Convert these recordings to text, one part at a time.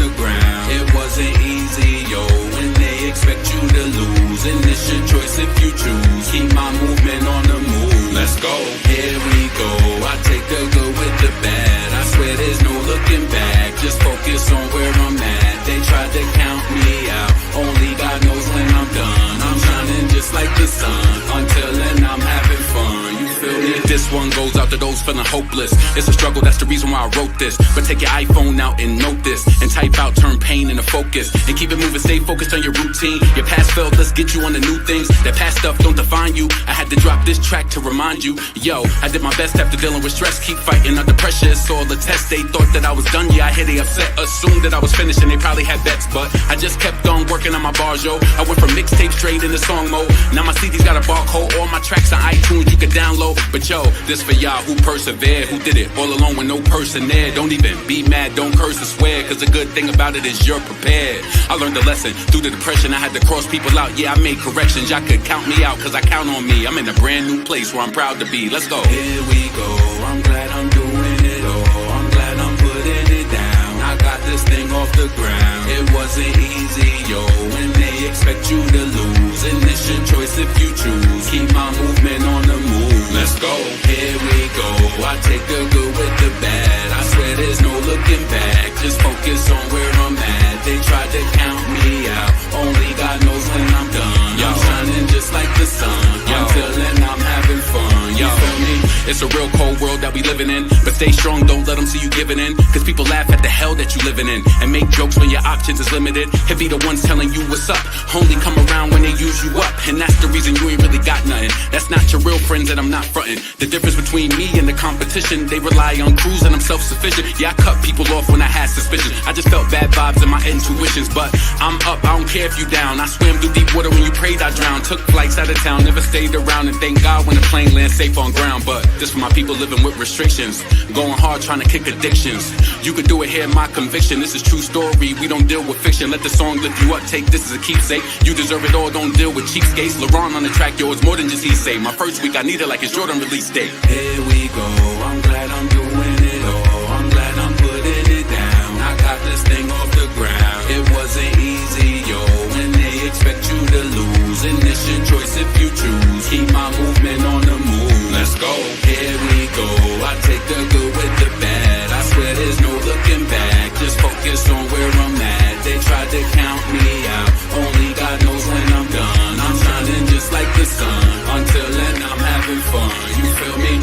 the ground. It wasn't easy, yo, when they expect you to lose. And it's your choice if you choose. Keep my movement on the move. Let's go, here we go. I take the good with the bad. I swear there's no looking back. Just focus on where I'm at. They tried to count me out. Only God knows when I'm done. I'm shining just like the sun. Until then I'm having fun. You feel me? This one goes out to those feeling hopeless. It's a struggle, that's the reason why I wrote this. But take your iPhone out and note this. And type out, turn pain into focus. And keep it moving, stay focused on your routine. Your past failed, let's get you on the new things. That past stuff don't define you. I had to drop this track to remind you. Yo, I did my best after dealing with stress. Keep fighting under pressure, it's all a test. They thought that I was done, yeah, I hear they upset. Assumed that I was finished and they probably had bets. But I just kept on working on my bars, yo. I went from mixtape straight into song mode. Now my CD's got a barcode. All my tracks on iTunes you can download. But yo, this for y'all who persevered, who did it all alone with no person there. Don't even be mad, don't curse or swear, cause the good thing about it is you're prepared. I learned a lesson through the depression. I had to cross people out, yeah, I made corrections. Y'all could count me out, cause I count on me. I'm in a brand new place where I'm proud to be. Let's go. Here we go, I'm glad I'm doing it all. I'm glad I'm putting it down. I got this thing off the ground. It wasn't easy, yo, when they expect you to lose. And it's your choice if you choose. Keep my movement on the move. Let's go, here we go. I take the good with the bad. I swear there's no looking back. Just focus on where I'm at. They tried to count me out. Only God knows when I'm done. Yo. I'm shining just like the sun. Yo. Until then I'm having fun. You feel me? It's a real cold world that we living in. But stay strong, don't let them see you giving in. Cause people laugh at the hell that you living in. And make jokes when your options is limited. Heavy the ones telling you what's up. Only come around when they use you up. And that's the reason you ain't really got nothing. That's not your real friends and I'm not fronting. The difference between me and the competition, they rely on crews and I'm self-sufficient. Yeah, I cut people off when I had suspicion. I just felt bad vibes in my intuitions. But I'm up, I don't care if you down. I swam through deep water when you prayed I drowned. Took flights out of town, never stayed around. And thank God when the plane lands safe on ground. But this for my people living with restrictions. Going hard trying to kick addictions. You could do it here, my conviction. This is true story, we don't deal with fiction. Let the song lift you up, take this as a keepsake. You deserve it all, don't deal with cheapskates. LeBron on the track, yo, it's more than just he say. My first week I need it like it's Jordan release date. Here we go, I'm glad I'm doing it all. I'm glad I'm putting it down. I got this thing off the ground. It wasn't easy, yo, when they expect you to lose. And it's your choice if you choose. Keep my movement on the move. Let's go, here we go. I take the good with the bad. I swear there's no looking back. Just focus on where I'm at. They tried to count me out. Only God knows when I'm done. I'm shining just like the sun. Until then I'm having fun. You feel me?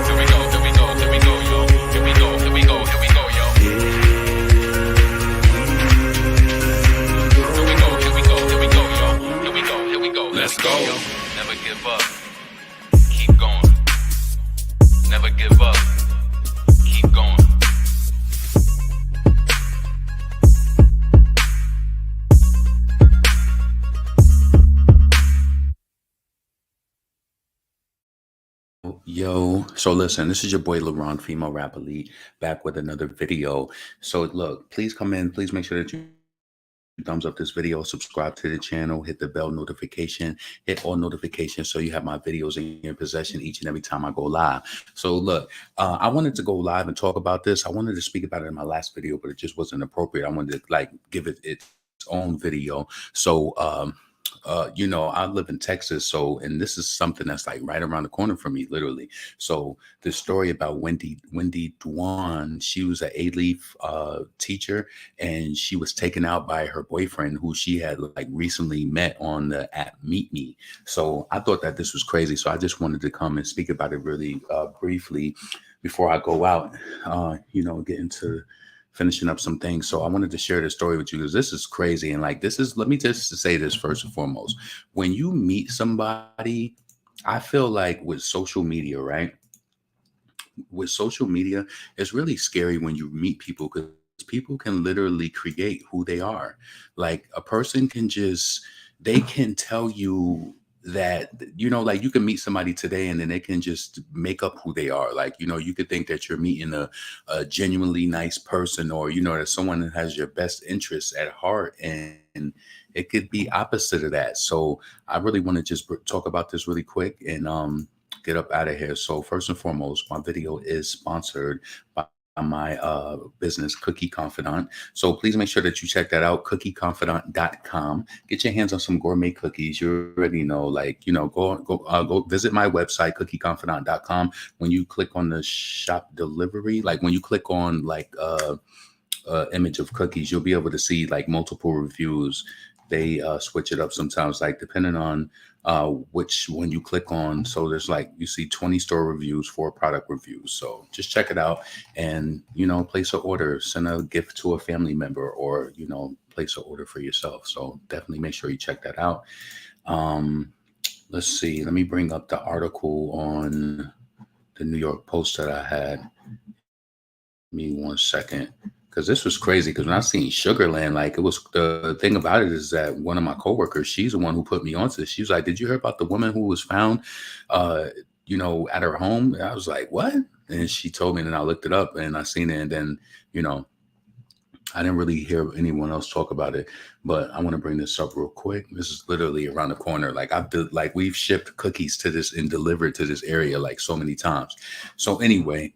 Here we go, here we go, here we go, yo. Here we go, here we go, here we go, yo. Here we go, here we go, here we go, yo. Here we go, here we go. Let's go. Never give up. Keep going. Never give up. Keep going. Yo, so listen, this is your boy LeBron, female rap elite, back with another video. So look, please come in, please make sure that you thumbs up this video, subscribe to the channel, hit the bell notification, hit all notifications so you have my videos in your possession each and every time I go live. So look, I wanted to go live and talk about this. I wanted to speak about it in my last video, but it just wasn't appropriate. I wanted to like give it its own video. So you know, I live in Texas, so, and this is something that's like right around the corner from me, literally. So the story about Wendy Duan, she was an Alief teacher, and she was taken out by her boyfriend, who she had like recently met on the app Meet Me. So I thought that this was crazy. So I just wanted to come and speak about it really briefly before I go out, you know, get into finishing up some things. So I wanted to share this story with you because this is crazy. And like, this is, let me just say this first and foremost. When you meet somebody, I feel like with social media, right? With social media, it's really scary when you meet people because people can literally create who they are. Like a person can just, they can tell you that, you know, like you can meet somebody today and then they can just make up who they are. Like, you know, you could think that you're meeting a genuinely nice person, or, you know, that someone that has your best interests at heart, and it could be opposite of that. So I really want to just talk about this really quick and get up out of here. So first and foremost, my video is sponsored by my business, Cookie Confidant. So please make sure that you check that out, cookieconfidant.com. Get your hands on some gourmet cookies. You already know, like, go visit my website, cookieconfidant.com. When you click on the shop delivery, like when you click on like image of cookies, you'll be able to see like multiple reviews. They switch it up sometimes, like depending on which one you click on. So there's like, you see 20 store reviews, 4 product reviews. So just check it out and, place an order, send a gift to a family member, or, place an order for yourself. So definitely make sure you check that out. Let's see, let me bring up the article on the New York Post that I had. Give me 1 second. Because this was crazy. Because when I seen Sugarland, like, it was, the thing about it is that one of my coworkers, she's the one who put me onto this. She was like, "Did you hear about the woman who was found, at her home?" And I was like, "What?" And she told me, and then I looked it up and I seen it, and then, I didn't really hear anyone else talk about it, but I want to bring this up real quick. This is literally around the corner. We've shipped cookies to this and delivered to this area like so many times. So anyway,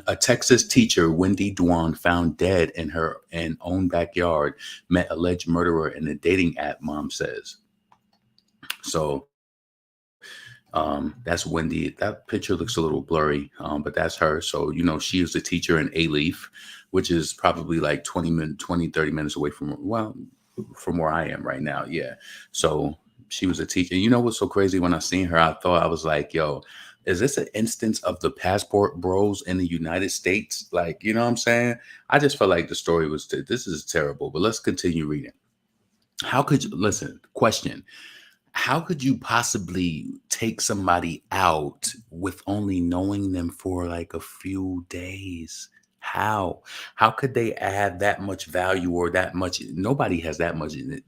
a Texas teacher, Wendy Duan, found dead in her own backyard, met alleged murderer in a dating app, mom says. So that's Wendy. That picture looks a little blurry, but that's her. So, she is a teacher in Alief, which is probably like 30 minutes away from where I am right now. Yeah. So she was a teacher. You know what's so crazy? When I seen her, I was like, yo, is this an instance of the passport bros in the United States? Like, you know what I'm saying? I just felt like the story was, this is terrible, but let's continue reading. Question. How could you possibly take somebody out with only knowing them for like a few days? How? How could they add that much value or that much? Nobody has that much in it.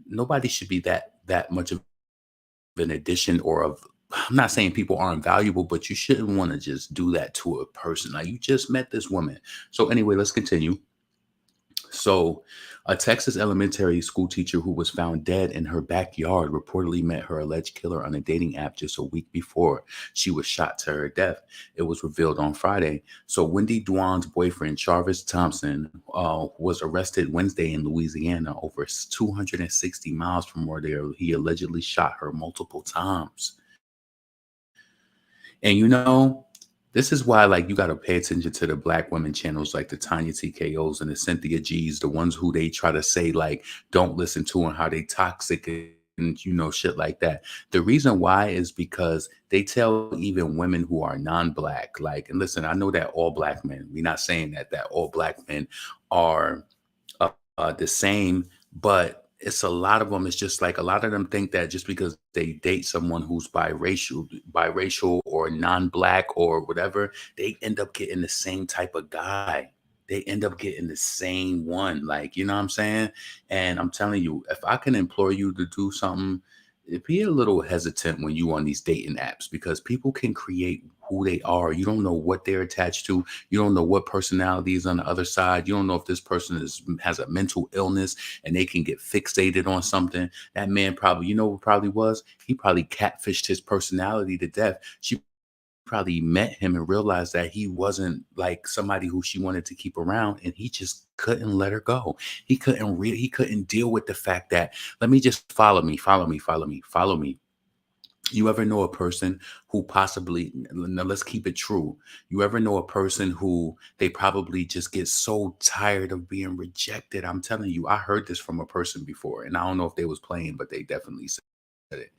Nobody should be that much of an addition or of. I'm not saying people aren't valuable, but you shouldn't want to just do that to a person. Like, you just met this woman. So anyway, let's continue. So, a Texas elementary school teacher who was found dead in her backyard reportedly met her alleged killer on a dating app just a week before she was shot to her death. It was revealed on Friday. So, Wendy Duan's boyfriend, Charvas Thompson, was arrested Wednesday in Louisiana, over 260 miles from where he allegedly shot her multiple times. And this is why, like, you got to pay attention to the Black women channels, like the Tanya TKOs and the Cynthia G's, the ones who they try to say, like, don't listen to, and how they toxic and, shit like that. The reason why is because they tell even women who are non-Black, like, and listen, I know that all Black men, we're not saying that all Black men are the same, but it's a lot of them. It's just like a lot of them think that just because they date someone who's biracial or non-Black or whatever, they end up getting the same type of guy. They end up getting the same one. Like, you know what I'm saying? And I'm telling you, if I can implore you to do something, be a little hesitant when you on these dating apps, because people can create who they are. You don't know what they're attached to. You don't know what personality is on the other side. You don't know if this person has a mental illness and they can get fixated on something. That man probably, what probably was? He probably catfished his personality to death. She probably met him and realized that he wasn't like somebody who she wanted to keep around, and he just couldn't let her go. He couldn't deal with the fact that, let me just follow me. You ever know a person who possibly, now let's keep it true. You ever know a person who they probably just get so tired of being rejected? I'm telling you, I heard this from a person before, and I don't know if they was playing, but they definitely said it.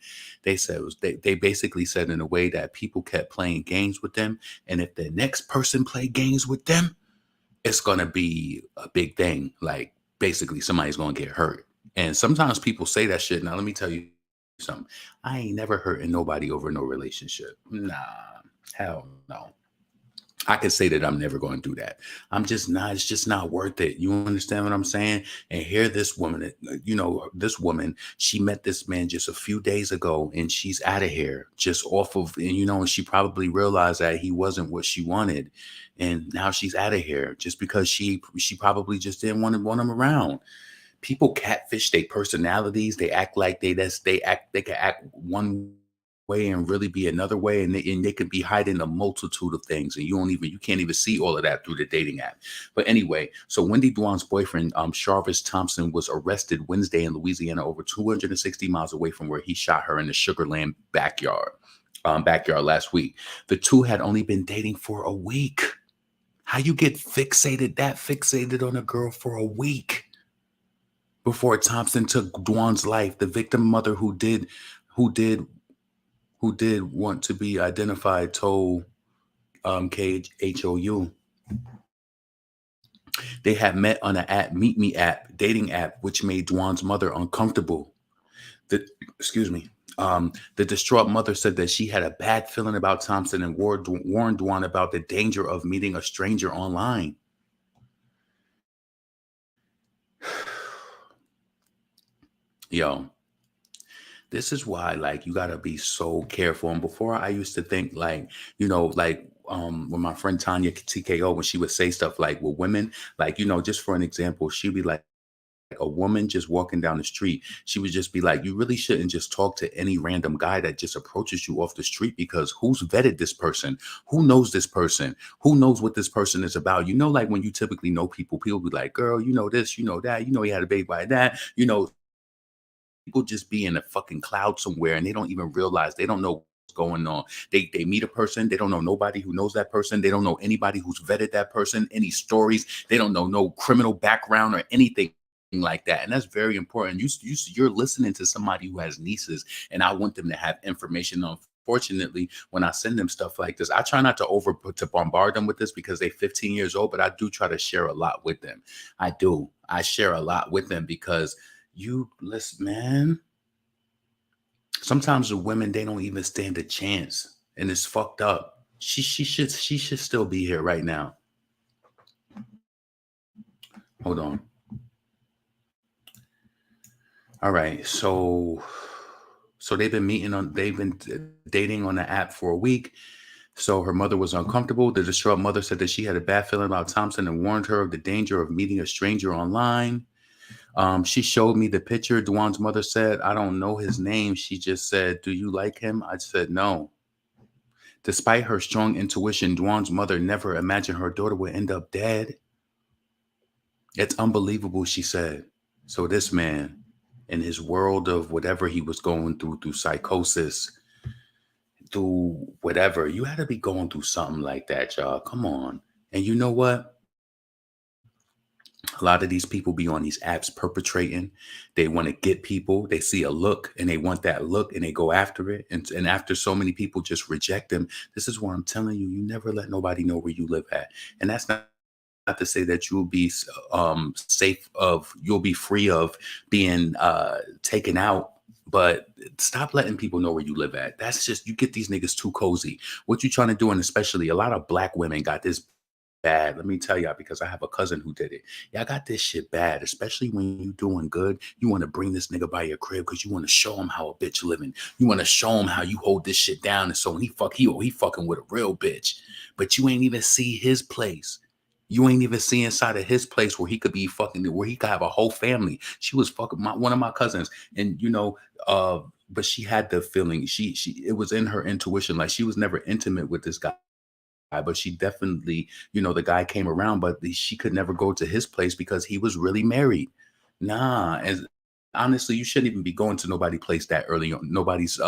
They said they basically said in a way that people kept playing games with them, and if the next person played games with them, it's gonna be a big thing. Like, basically somebody's gonna get hurt. And sometimes people say that shit. Now let me tell you something. I ain't never hurting nobody over no relationship. Nah, hell no. I can say that I'm never going to do that. I'm just not, it's just not worth it. You understand what I'm saying? And here, this woman, she met this man just a few days ago, and she's out of here just off of, and she probably realized that he wasn't what she wanted. And now she's out of here just because she probably just didn't want him around. People catfish their personalities. They act like they can act one way and really be another way, and they could be hiding a multitude of things, and you can't even see all of that through the dating app. But anyway, so Wendy Duan's boyfriend, Charvas Thompson, was arrested Wednesday in Louisiana, over 260 miles away from where he shot her in the Sugarland backyard last week. The two had only been dating for a week. How you get fixated on a girl for a week before Thompson took Duan's life? The victim mother who did want to be identified told KHOU they had met on an app, Meet Me app, dating app, which made Duan's mother uncomfortable. Excuse me. The distraught mother said that she had a bad feeling about Thompson and warned Duan about the danger of meeting a stranger online. Yo, this is why, like, you gotta be so careful. And before, I used to think, like, when my friend Tanya TKO, when she would say stuff like, with women, like, just for an example, she'd be like, a woman just walking down the street, she would just be like, you really shouldn't just talk to any random guy that just approaches you off the street, because who's vetted this person? Who knows this person? Who knows what this person is about? Like, when you typically know people be like, girl, you know this, you know that, he had a baby by that, people just be in a fucking cloud somewhere, and they don't even realize, they don't know what's going on. They meet a person, they don't know nobody who knows that person, they don't know anybody who's vetted that person, any stories, they don't know no criminal background or anything like that. And that's very important. You're listening to somebody who has nieces, and I want them to have information. Unfortunately, when I send them stuff like this, I try not to bombard them with this, because they're 15 years old, but I do try to share a lot with them. I share a lot with them, because listen, man, sometimes the women, they don't even stand a chance, and it's fucked up. She should still be here right now. Hold on. All right, so they've been dating on the app for a week. So her mother was uncomfortable. The distraught mother said that she had a bad feeling about Thompson and warned her of the danger of meeting a stranger online. She showed me the picture. Duan's mother said, I don't know his name. She just said, do you like him? I said, no. Despite her strong intuition, Duan's mother never imagined her daughter would end up dead. It's unbelievable, she said. So this man, in his world of whatever he was going through psychosis, through whatever, you had to be going through something like that, y'all. Come on. And you know what? A lot of these people be on these apps perpetrating. They want to get people. They see a look and they want that look, and they go after it. And after so many people just reject them, this is why I'm telling you, you never let nobody know where you live at. And that's not to say that you'll be you'll be free of being taken out, but stop letting people know where you live at. That's just, you get these niggas too cozy. What you trying to do, and especially a lot of black women got this bad. Let me tell y'all, because I have a cousin who did it. Y'all got this shit bad, especially when you doing good. You want to bring this nigga by your crib because you want to show him how a bitch living. You want to show him how you hold this shit down. And so when he fucking with a real bitch, but you ain't even see his place. You ain't even see inside of his place where he could be fucking, where he could have a whole family. She was fucking one of my cousins, and but she had the feeling. It was in her intuition. Like, she was never intimate with this guy, but she definitely, the guy came around, but she could never go to his place because he was really married. Nah, and honestly, you shouldn't even be going to nobody's place that early on, nobody's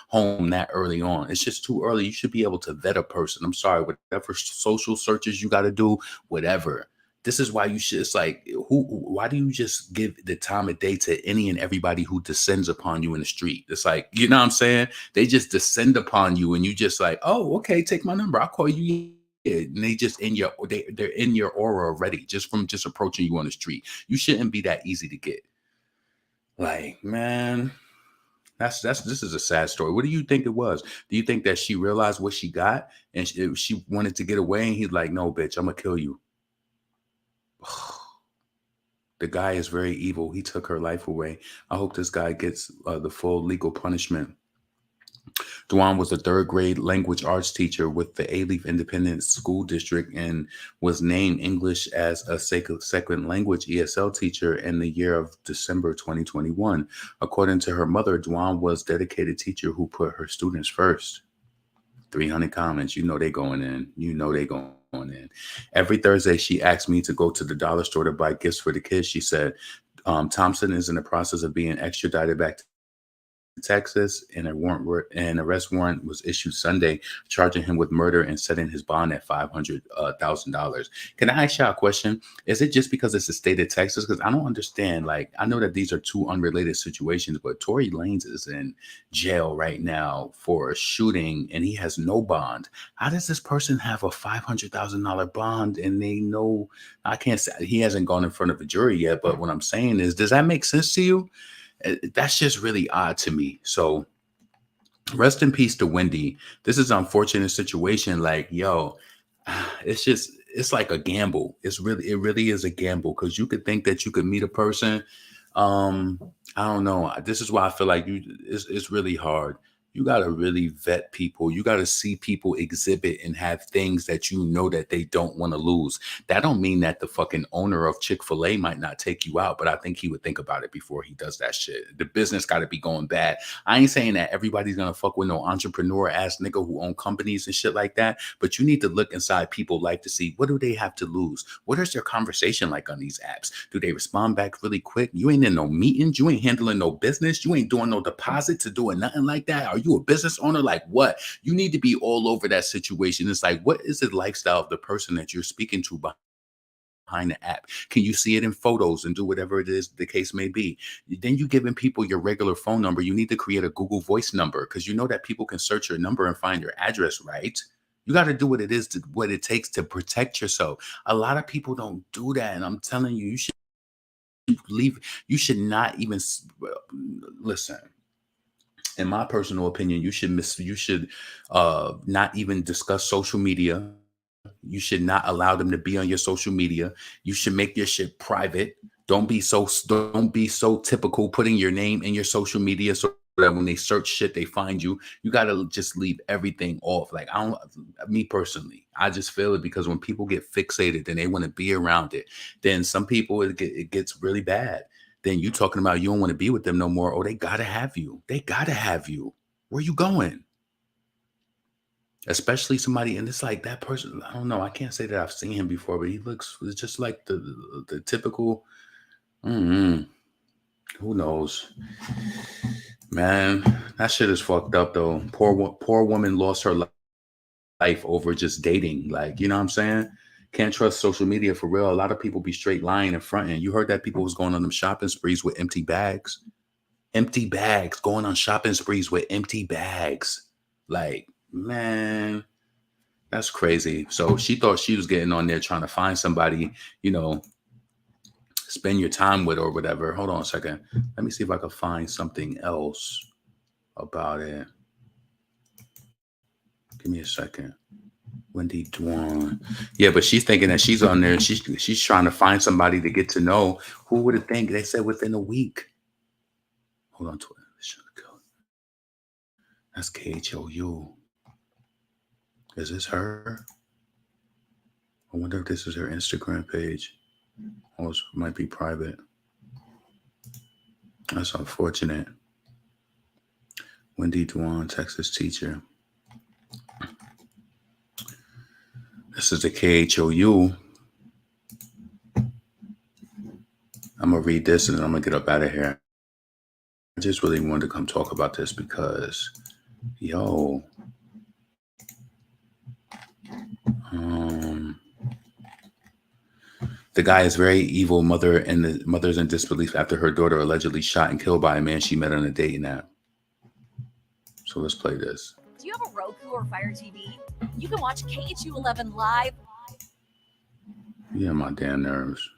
home that early on. It's just too early. You should be able to vet a person. I'm sorry, whatever social searches you got to do, whatever. This is why you should, it's like, why do you just give the time of day to any and everybody who descends upon you in the street? It's like, you know what I'm saying? They just descend upon you, and you just like, oh, okay, take my number, I'll call you. And they just they're in your aura already, just from just approaching you on the street. You shouldn't be that easy to get. Like, man, this is a sad story. What do you think it was? Do you think that she realized what she got and she wanted to get away, and he's like, no, bitch, I'm gonna kill you? The guy is very evil. He took her life away. I hope this guy gets the full legal punishment. Duan was a third grade language arts teacher with the Alief Independent School District and was named English as a second language ESL teacher in the year of December 2021. According to her mother, Duan was a dedicated teacher who put her students first. 300 comments. You know they going in. You know they going in. Every Thursday, she asked me to go to the dollar store to buy gifts for the kids. She said, Thompson is in the process of being extradited back to Texas, and an arrest warrant was issued Sunday, charging him with murder and setting his bond at $500,000. Can I ask y'all a question? Is it just because it's the state of Texas? Because I don't understand. Like, I know that these are two unrelated situations, but Tory Lanez is in jail right now for a shooting, and he has no bond. How does this person have a $500,000 bond? And they know, I can't say he hasn't gone in front of a jury yet, but what I'm saying is, does that make sense to you? That's just really odd to me. So rest in peace to Wendy. This is an unfortunate situation. Like, yo, it's like a gamble. It really is a gamble, because you could think that you could meet a person. I don't know. This is why I feel like it's really hard. You got to really vet people. You got to see people exhibit and have things that you know that they don't want to lose. That don't mean that the fucking owner of Chick-fil-A might not take you out, but I think he would think about it before he does that shit. The business got to be going bad. I ain't saying that everybody's going to fuck with no entrepreneur ass nigga who own companies and shit like that, but you need to look inside people's life to see, what do they have to lose? What is their conversation like on these apps? Do they respond back really quick? You ain't in no meetings. You ain't handling no business. You ain't doing no deposits or doing nothing like that. Are you a business owner? Like, what? You need to be all over that situation. It's like, what is the lifestyle of the person that you're speaking to behind the app? Can you see it in photos and do whatever it is the case may be? Then you giving people your regular phone number. You need to create a Google Voice number, because you know that people can search your number and find your address, right? You got to do what it takes to protect yourself. A lot of people don't do that, and I'm telling you, you should leave. You should not even listen. In my personal opinion, you should not even discuss social media. You should not allow them to be on your social media. You should make your shit private. Don't be so typical putting your name in your social media so that when they search shit, they find you. You got to just leave everything off. Like, me personally, I just feel it, because when people get fixated and they want to be around it, then some people, it gets really bad. Then you talking about you don't want to be with them no more. Oh, they got to have you. They got to have you. Where you going? Especially somebody, and it's like that person, I don't know. I can't say that I've seen him before, but he looks just like the typical, who knows? Man, that shit is fucked up though. Poor woman lost her life over just dating. Like, you know what I'm saying? Can't trust social media for real. A lot of people be straight lying and fronting. You heard that people was going on them shopping sprees with empty bags. Empty bags, going on shopping sprees with empty bags. Like, man, that's crazy. So she thought she was getting on there trying to find somebody, spend your time with or whatever. Hold on a second. Let me see if I can find something else about it. Give me a second. Wendy Duan. Yeah, but she's thinking that she's on there. She's trying to find somebody to get to know. Who would have think? They said within a week. Hold on to it. That's KHOU. Is this her? I wonder if this is her Instagram page. Or it might be private. That's unfortunate. Wendy Duan, Texas teacher. This is the KHOU. I'm going to read this and then I'm going to get up out of here. I just really wanted to come talk about this because, the guy is very evil. Mother's in disbelief after her daughter allegedly shot and killed by a man she met on a dating app. So let's play this. Do you have a Roku or Fire TV? You can watch KHU 11 live. Yeah, my damn nerves.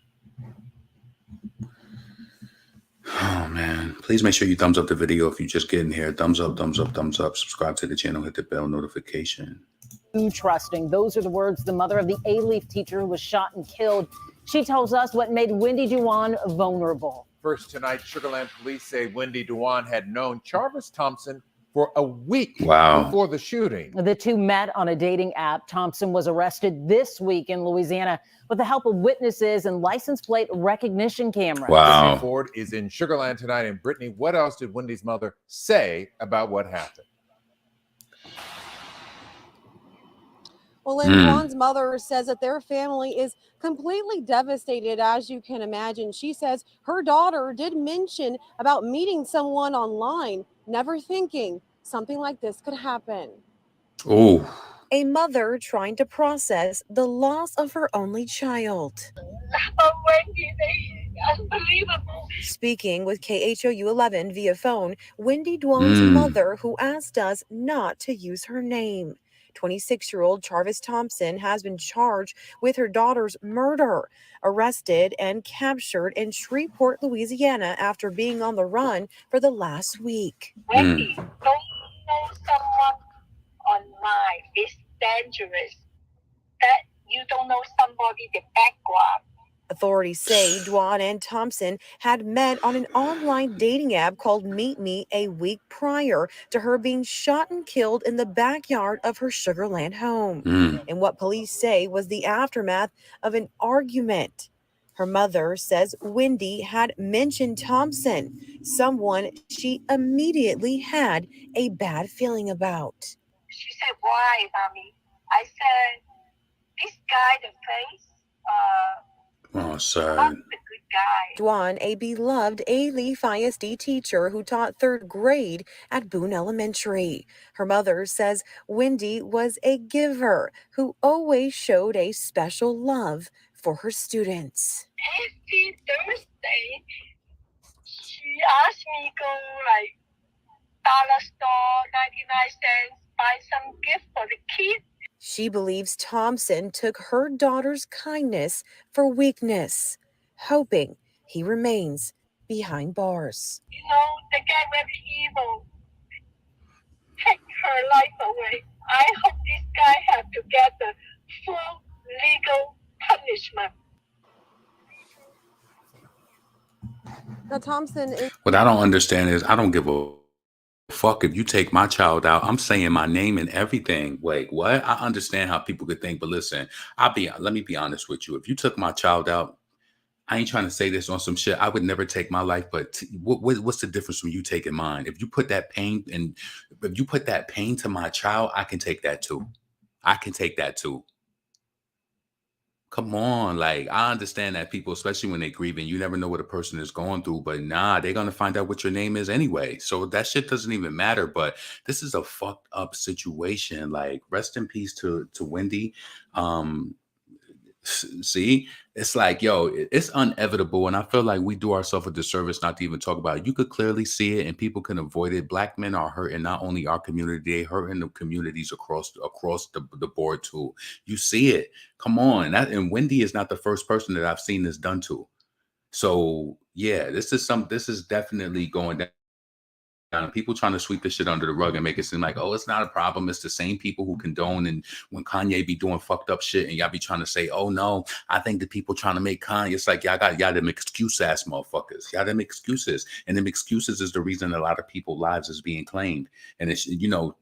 Oh, man. Please make sure you thumbs up the video if you're just getting here. Thumbs up, thumbs up, thumbs up. Subscribe to the channel. Hit the bell notification. Trusting. Those are the words the mother of the Alief teacher who was shot and killed. She tells us what made Wendy Duan vulnerable. First tonight, Sugar Land police say Wendy Duan had known Charvas Thompson for a week Wow. before the shooting. The two met on a dating app. Thompson was arrested this week in Louisiana with the help of witnesses and license plate recognition cameras. Wow. Brittany Ford is in Sugar Land tonight. And Brittany, what else did Wendy's mother say about what happened? Well, and Duan's mother says that their family is completely devastated, as you can imagine. She says her daughter did mention about meeting someone online, never thinking something like this could happen. Oh. A mother trying to process the loss of her only child. Unbelievable. Speaking with KHOU 11 via phone, Wendy Duan's mother, who asked us not to use her name. 26-year-old Charvas Thompson has been charged with her daughter's murder, arrested and captured in Shreveport, Louisiana, after being on the run for the last week. Wendy, don't know someone online is dangerous. That you don't know somebody, the background. Authorities say Duan and Thompson had met on an online dating app called Meet Me a week prior to her being shot and killed in the backyard of her Sugar Land home, in what police say was the aftermath of an argument. Her mother says Wendy had mentioned Thompson, someone she immediately had a bad feeling about. She said, why, mommy? I said, this guy, the face, Oh, sad. not the good guy. Duan, a beloved Alief ISD teacher who taught third grade at Boone Elementary. Her mother says Wendy was a giver who always showed a special love for her students. Every Thursday, she asked me go like dollar store, 99 cents, buy some gift for the kids. She believes Thompson took her daughter's kindness for weakness, hoping he remains behind bars. You know, the guy very evil. Take her life away. I hope this guy have to get the full legal punishment. Now, Thompson is What I don't understand is I don't give a fuck if you take my child out. I'm saying my name and everything. Wait, what? I understand how people could think, but listen, let me be honest with you. If you took my child out, I ain't trying to say this on some shit. I would never take my life, but what's the difference from you taking mine? If you put that pain to my child, I can take that too. I can take that too. Come on, like I understand that people, especially when they're grieving, you never know what a person is going through, but nah, they're gonna find out what your name is anyway. So that shit doesn't even matter. But this is a fucked up situation. Like, rest in peace to Wendy. See, it's like, yo, it's inevitable. And I feel like we do ourselves a disservice not to even talk about it. You could clearly see it and people can avoid it. Black men are hurting not only our community, they hurting the communities across the board too. You see it. Come on. And Wendy is not the first person that I've seen this done to. So yeah, this is definitely going down. People trying to sweep this shit under the rug and make it seem like, oh, it's not a problem. It's the same people who condone, and when Kanye be doing fucked up shit and y'all be trying to say, oh no, I think the people trying to make Kanye, it's like y'all them excuse ass motherfuckers. Y'all them excuses. And them excuses is the reason a lot of people's lives is being claimed. And it's, you know,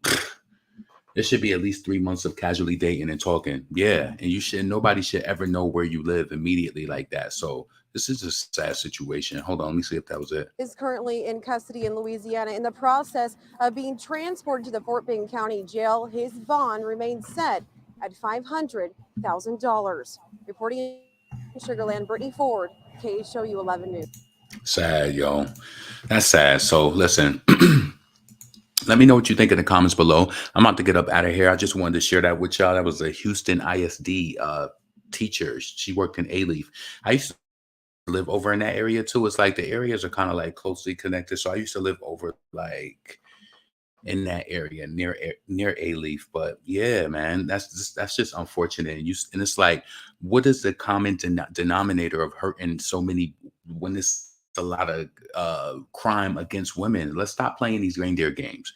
there should be at least 3 months of casually dating and talking. Yeah. And nobody should ever know where you live immediately like that. So this is a sad situation. Hold on, let me see if that was it. is currently in custody in Louisiana in the process of being transported to the Fort Bend County Jail. His bond remains set at $500,000. Reporting in Sugar Land, Brittany Ford, KHOU 11 News. Sad, yo. That's sad. So listen, let me know what you think in the comments below. I'm about to get up out of here. I just wanted to share that with y'all. That was a Houston ISD teacher. She worked in Alief. I used to live over in that area too. It's like the areas are kind of like closely connected. So I used to live over like in that area near Alief. But yeah, man, that's just unfortunate. And it's like, what is the common denominator of hurting so many when this a lot of crime against women? Let's stop playing these reindeer games.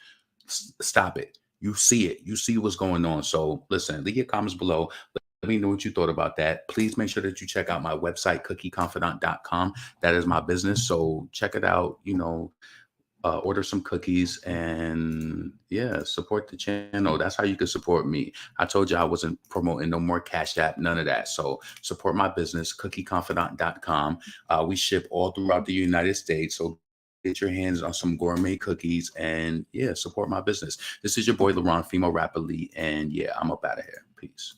Stop it. You see it. You see what's going on. So listen, leave your comments below. Let me know what you thought about that. Please make sure that you check out my website, cookieconfidant.com. That is my business. So check it out. You know, order some cookies and yeah, support the channel. That's how you can support me. I told you I wasn't promoting no more Cash App, none of that. So support my business, cookieconfidant.com. We ship all throughout the United States. So get your hands on some gourmet cookies and yeah, support my business. This is your boy, LaRon, female rap elite. And yeah, I'm up out of here. Peace.